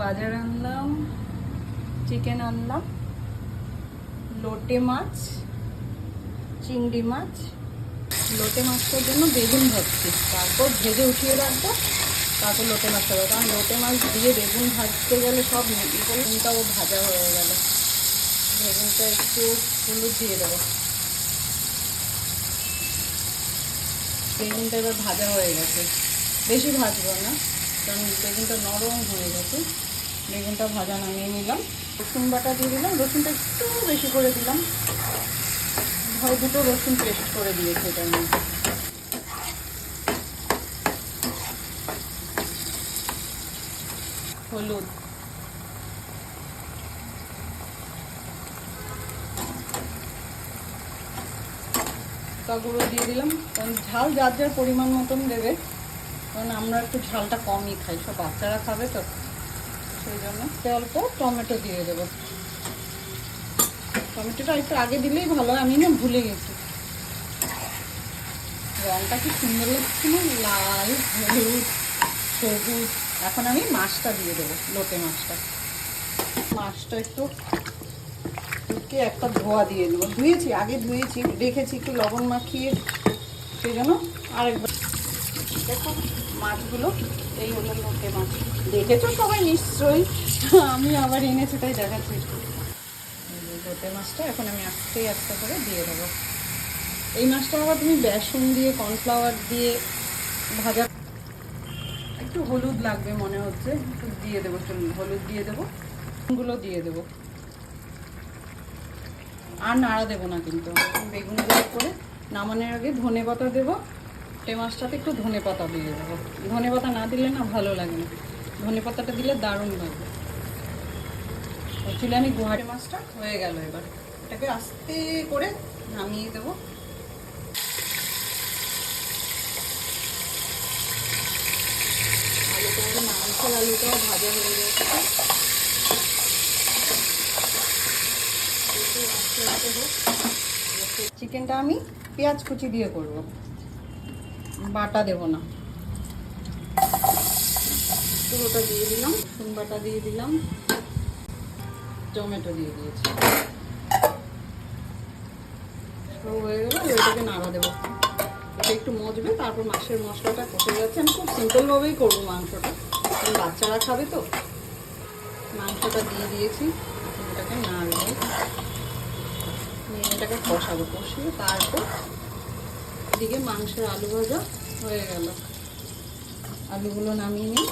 গাজর আনলাম, চিকেন আনলাম, লোটে মাছ, চিংড়ি মাছ। লোটে মাছটার জন্য বেগুন ভাজছি, তারপর ভেজে উঠিয়ে রাখবো, তারপর লোটে মাছটা দেবো। কারণ লোটে মাছ দিয়ে বেগুন ভাজতে গেলে সব বেগুনটাও ভাজা হয়ে গেল। বেগুনটা একটু হলুদ দিয়ে দেবো। বেগুনটা এবার ভাজা হয়ে গেছে, বেশি ভাজবো না কারণ বেগুনটা নরম হয়ে গেছে। বেগুনটা ভাজা নামিয়ে নিলাম, রসুন বাটা দিয়ে দিলাম। রসুনটা একটু বেশি করে দিলাম, হয় 2টো রসুন পেস্ট করে দিয়েছি এটার মধ্যে। হলুদ, গুঁড়ো দিয়ে দিলাম। কারণ ঝাল যার যার পরিমাণ মতন দেবে, কারণ আমরা একটু ঝালটা কমই খাই, সব বাচ্চারা খাবে তো সেই জন্য। অল্প টমেটো দিয়ে দেবো। টমেটোটা একটু আগে দিলেই ভালো হয়, আমি না ভুলে গেছি। রঙটা কি সুন্দর লাগছে না, লাল, হলুদ, সবুজ। এখন আমি মাছটা দিয়ে দেবো, লোটে মাছটা। মাছটা একটু একটা ধোয়া দিয়ে দেবো। ধুয়েছি, আগে ধুয়েছি, রেখেছি একটু লবণ মাখিয়ে, সেই জন্য আরেকবার। দেখো মাছগুলো, এই হলো লোটে মাছ। দেখেছো সবাই নিশ্চয়ই, আমি আবার এনেছি তাই দেখাচ্ছি। লোটে মাছটা এখন আমি আস্তে আস্তে করে দিয়ে দেবো। এই মাছটা আবার তুমি বেসন দিয়ে, কর্নফ্লাওয়ার দিয়ে ভাজা। একটু হলুদ লাগবে মনে হচ্ছে, একটু দিয়ে দেবো। হলুদ দিয়ে দেবো, গুলো দিয়ে দেবো। আর নাড়া দেবো না কিন্তু। বেগুনগুলো করে নামানোর আগে ধনে পাতা দেবো। লোটে মাছটাতে একটু ধনে পাতা দিয়ে দেবো। ধনে পাতা না দিলে না ভালো লাগে না, ধনে পাতাটা দিলে দারুণ লাগবে। অ্যাকচুয়ালি আমি গুয়াহাটি মাছটা হয়ে গেল। এবার এটাকে আস্তে করে নামিয়ে দেবো। মাংসের আলুটাও ভাজা হয়ে গেছে। চিকেনটা আমি পেঁয়াজ কুচি দিয়ে করব, বাটা দেব না। পুরোটা দিয়ে দিলাম, রসুন বাটা দিয়ে দিলাম, টমেটো দিয়ে দিয়েছি। সব হয়ে গেল, এটাকে নাড়া দেবো। এটা একটু মজবে, তারপর মাছের মশলাটা কষে যাচ্ছে। আমি খুব সিম্পলভাবেই করবো মাংসটা, বাচ্চারা খাবে তো। মাংসটা দিয়ে দিয়েছি, এটাকে নাড়বো, এটাকে কষাবো। কষিয়ে তারপর এদিকে মাংসের আলু ভাজা হয়ে গেল। আলুগুলো নামিয়ে নিই।